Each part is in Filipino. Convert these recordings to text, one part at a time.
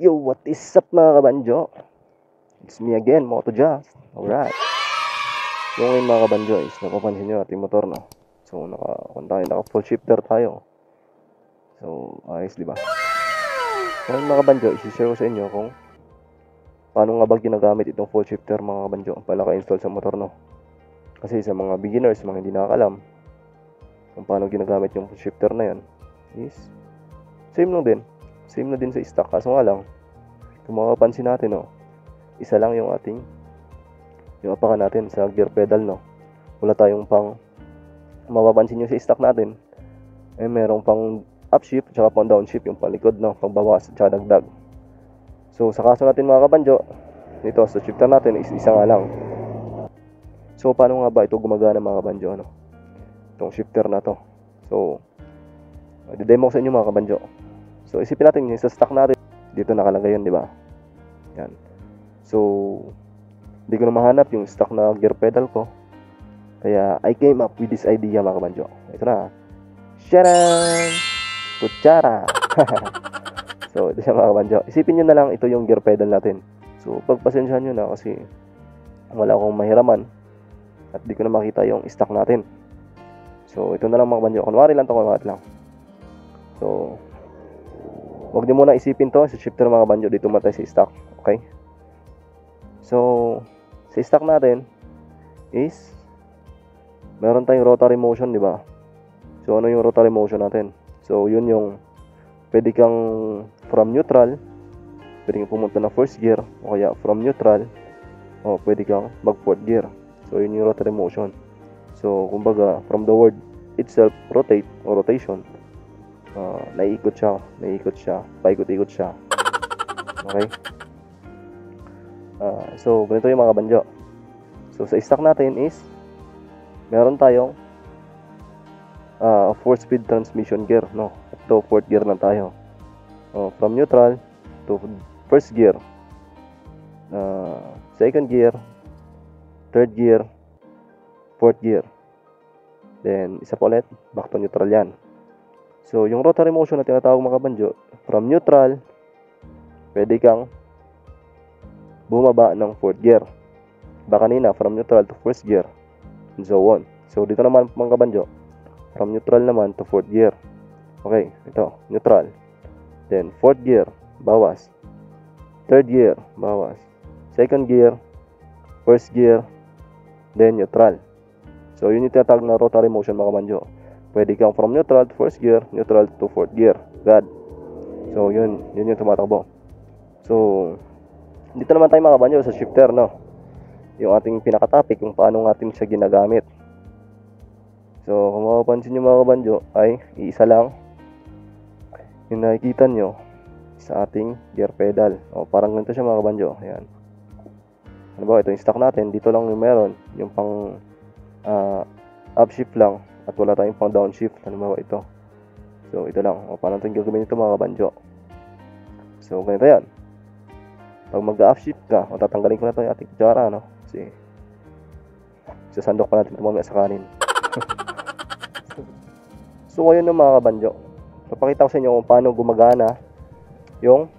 Yo, what is up mga kabanjo? It's me again, MotoJust. Alright. So ngayon mga kabanjo is napapansin nyo ating motor, no? So naka full shifter tayo. So ayos, diba? So ngayon mga kabanjo, isi-share ko sa inyo kung paano nga ba ginagamit itong full shifter mga kabanjo para ka-install sa motor, no? Kasi sa mga beginners, mga hindi nakakalam kung paano ginagamit yung full shifter na yan is same na din sa stock. Kaso nga lang, kung makapansin natin, no, isa lang yung apakan natin sa gear pedal, no. Wala tayong pang, mapapansin nyo sa stock natin, merong pang upshift at pang downshift, yung palikod, no, pagbawas at dagdag. So sa kaso natin mga kabanjo, dito sa shifter natin is isa nga lang. So paano nga ba ito gumagana mga kabanjo, ano, itong shifter na to? So i-demo ko sa inyo mga kabanjo. So isipin natin yung sa stock natin, dito nakalagay yun, di ba? Yan. So hindi ko na mahanap yung stock na gear pedal ko, kaya I came up with this idea mga kabanjo. Ito na, sharan, kutsara. So ito siya mga kabanjo. Isipin nyo na lang ito yung gear pedal natin. So pagpasensyahan nyo na kasi wala akong mahiraman at di ko na makita yung stock natin. So ito na lang mga kabanjo. Kunwari lang. So huwag nyo muna isipin to sa shifter mga kabanjo, dito matay sa stock. Okay? So sa stock natin is meron tayong rotary motion, di ba? So ano yung rotary motion natin? So yun yung pwede kang from neutral, pwede kang pumunta na first gear, o kaya from neutral, o pwede kang mag fourth gear. So yun yung rotary motion. So kumbaga from the word itself, rotate o rotation, naiikot siya, paikot-ikot siya. Okay? So ganito yung mga kabanjo. So sa stock natin is meron tayong 4-speed transmission gear, no? Ito 4th gear na tayo. From neutral to first gear, second gear, third gear, fourth gear. Then isa pa ulit, back to neutral yan. So yung rotary motion na tinatawag mga kabanjo, from neutral pwede kang bumaba ng fourth gear. Baka kanina from neutral to first gear, and so on. So dito naman mga kabanjo, from neutral naman to fourth gear. Okay, ito, neutral. Then fourth gear, bawas. Third gear, bawas. Second gear, first gear, then neutral. So yun yung tinatawag na rotary motion mga kabanjo. Pwede kang from neutral to first gear, neutral to fourth gear. God. So yun yung tumatakbo. So dito naman tayo mga kabanjo sa shifter, no. Yung ating pinaka-topic kung paano natin siya ginagamit. So kung mapapansin nyo mga kabanjo ay iisa lang yung nakikita nyo sa ating gear pedal. Parang ganito siya mga kabanjo. Ayan. Ano ba, ito yung stock natin. Dito lang yung meron, yung pang upshift lang at wala tayong pang downshift. Ano ba ito? So ito lang. Paano natin gagawin ito mga kabanjo? So ganito yan. Pag mag-upshift ka, tatanggalin ko na ito yung ating kutsara, no? Kasi sasandok pa natin ito mamaya sa kanin. So ngayon ng mga kabanjo, papakita ko sa inyo kung paano gumagana yung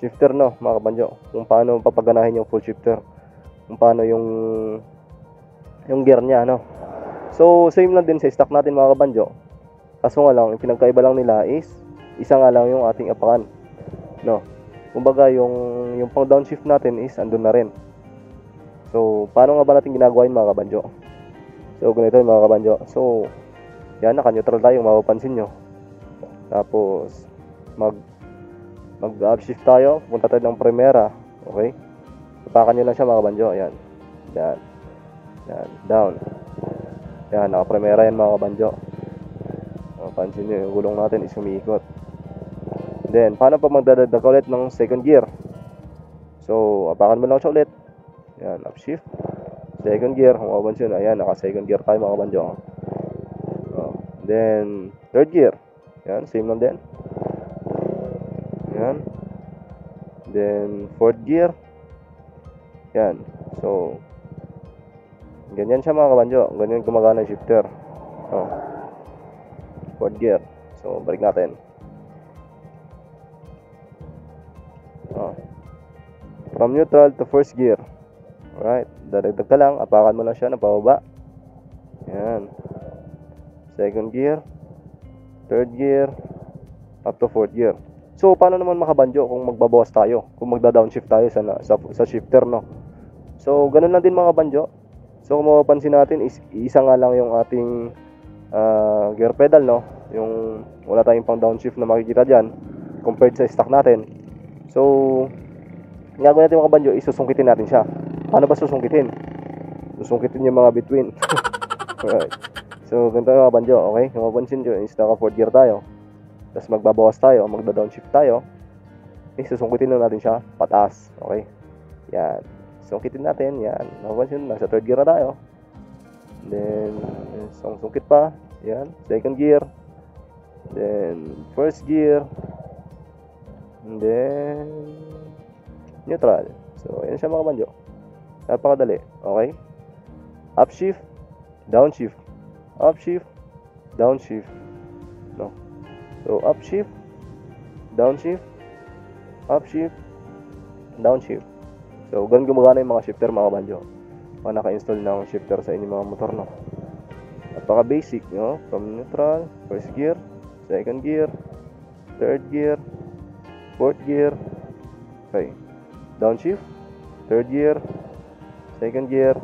shifter, no mga kabanjo. Kung paano papaganahin yung full shifter, kung paano yung gear niya, no. So same lang din sa stock natin mga kabanjo. Kaso nga lang, yung pinagkaiba lang nila is isa nga lang yung ating apakan, no. Kumbaga yung pang downshift natin is andun na rin. So paano nga ba natin ginagawa yun mga kabanjo? So ganito yung mga kabanjo. So yan, naka-neutral tayo, mapapansin nyo. Tapos mag-upshift tayo, punta tayo ng primera. Okay, tapakan nyo lang siya mga kabanjo. Ayan, yan, down. Yan, naka-primera yan mga kabanjo. Mapapansin nyo yung gulong natin is umiikot. Then paano pa magdadagdag ulit ng second gear? So apakan mo lang siya ulit. Yan, upshift, second gear. Kung mapapansin, ayan, naka second gear tayo mga kabanjo. Then third gear, yan, same lang din. Yan. Then fourth gear. Yan. So ganyan siya mga kabanjo. Ganyan gumagana yung shifter. Fourth gear. So balik natin. From neutral to first gear. Alright, dadagdag ka lang, apakan mo lang siya na pababa. Yan. Second gear, third gear, up to fourth gear. So, paano naman makabanjo kung magbabawas tayo? Kung magda-downshift tayo sa shifter, no? So, ganun lang din mga banjo. So, kung mapapansin natin, isa nga lang yung ating gear pedal, no? Yung wala tayong pang downshift na makikita dyan compared sa stock natin. So, gagawin natin mga banjo, isusungkitin natin siya. Paano ba susungkitin? Susungkitin yung mga between. Alright. So, ganito mga banjo, okay? Kung mapapansin nyo, is naka 4th gear tayo. Tapos magbabawas tayo, magda-downshift tayo. Susungkitin lang natin siya, pataas. Okay? Yan. Sungkitin natin, yan. Mapapansin, nasa 3rd gear na tayo. Then, sungkit pa. Yan. 2nd gear. Then, 1st gear. And then, neutral. So, yan siya mga banjo. Napakadali. Okay? Upshift, downshift. Upshift, downshift. No? So, upshift, downshift, upshift, downshift. So, ganun gumagana yung mga shifter mga banjo. Mga naka-install ng shifter sa inyong mga motor, no? Napaka basic, no? From neutral, first gear, second gear, third gear, fourth gear. Okay. Downshift, third gear, second gear,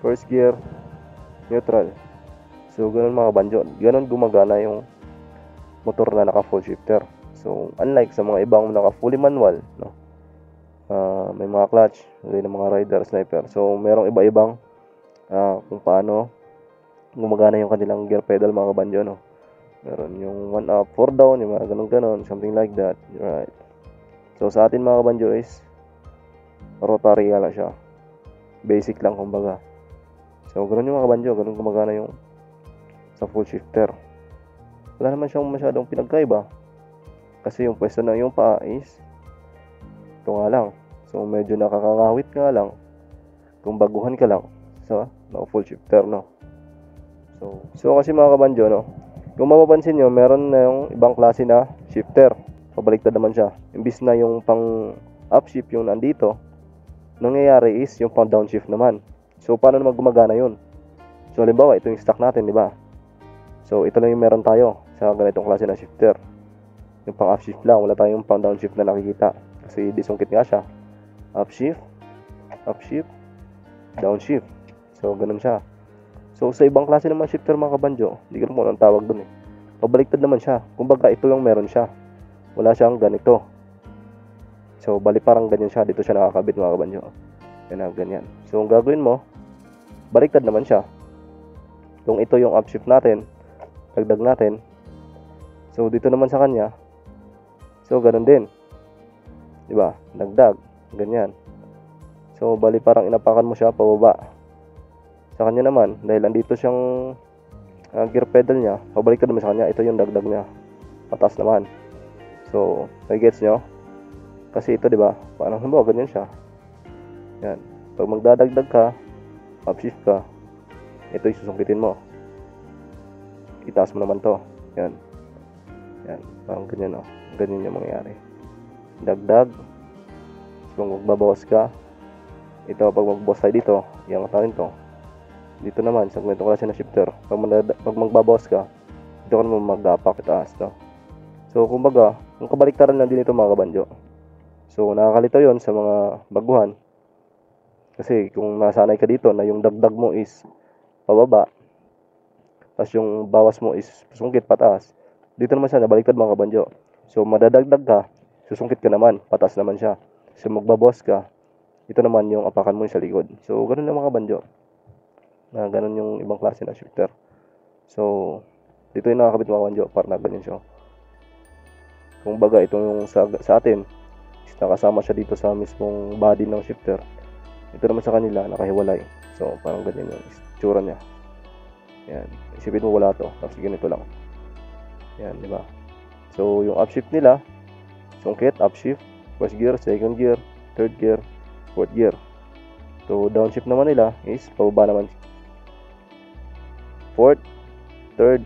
first gear, neutral. So, ganun mga banjo. Ganun gumagana yung motor na naka full shifter. So, unlike sa mga ibang naka fully manual, no? May mga clutch, may mga rider, sniper. So, merong iba-ibang kung paano gumagana yung kanilang gear pedal mga kabanjo, no? Meron yung 1 up, 4 down, yung mga ganun-ganon, something like that. Right. So, sa atin mga kabanjo is rotary lang siya. Basic lang kumbaga. So, ganun yung mga kabanjo, ganun gumagana yung sa full shifter. Wala naman siyang masyadong pinagkaiba. Kasi yung pwesto na yung paa is ito nga lang. So, medyo nakakangawit nga lang kung baguhan ka lang sa full shifter, no? So kasi mga kabanjo, no? Kung mapapansin nyo, meron na yung ibang klase na shifter. Pabaliktad naman siya. Imbis na yung pang upshift yung nandito, nangyayari is yung pang downshift naman. So, paano naman gumagana yun? So, halimbawa, ito yung stock natin, di ba? So, ito lang yung meron tayo sa ganitong klase na shifter. Yung pang upshift lang, wala tayong pang downshift na nakikita. Kasi disungkit nga siya. Upshift, upshift, downshift. So, ganun siya. So, sa ibang klase naman shifter mga kabanjo, hindi ko naman ang tawag dun eh. Pabaliktad naman siya. Kumbaga, ito lang meron siya. Wala siyang ganito. So, bali parang ganyan siya. Dito siya nakakabit mga kabanjo. Yan na, ganyan. So, ang gagawin mo, baliktad naman siya. Kung ito yung upshift natin, dagdag natin. So, dito naman sa kanya, so, ganun din. Diba? Dagdag. Ganyan. So, bali parang inapakan mo siya pababa. Sa kanya naman, dahil andito siyang gear pedal niya, pabaliktad naman sa kanya. Ito yung dagdag niya. Pataas naman. So, may gets nyo? Kasi ito, diba? Parang halimbawa, ganyan siya. Yan. Pag magdadagdag ka, upshift ka, ito yung susungkitin mo. Itaas mo naman to. Yan. Yan. Parang ganyan, no? Ganyan yung mangyayari. Dagdag. Kung magbabawas ka, ito, pag magbabawas tayo dito, yung tawin to. Dito naman, sa ganito klase na shifter, pag magbabawas ka, dito ka naman mag-apak itaas, no? So, kumbaga, kung kabaliktaran lang din ito mga kabanjo. So, nakakalito yon sa mga baguhan. Kasi, kung nasanay ka dito na yung dagdag mo is pababa, tapos yung bawas mo is sungkit pataas, dito naman siya nabaliktad mga kabanjo. So, madadagdag ka, susungkit ka naman, pataas naman siya. So, magbabawas ka, ito naman yung apakan mo sa likod. So, ganun lang mga kabanjo. Na ganun yung ibang klase na shifter. So, dito yung nakakabit mga kabanjo, para na ganyan siya. Kung baga, ito yung sa atin, is nakasama siya dito sa mismong body ng shifter. Ito naman sa kanila, nakahiwalay. So, parang ganyan yung itsura niya. Yan. Isipin mo wala to. Tapos ganito lang. Yan, di ba? So, yung upshift nila, sungkit, upshift, first gear, second gear, third gear, fourth gear. So, downshift naman nila is pababa naman. Fourth, third,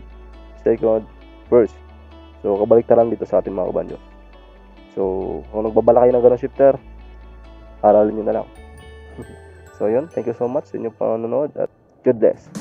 second, first. So, kabaliktaran dito sa ating mga kabanjo. So, kung nagbabala kayo ng ganong shifter, aralin nyo na lang. So yun, thank you so much sa inyong panonood at God bless.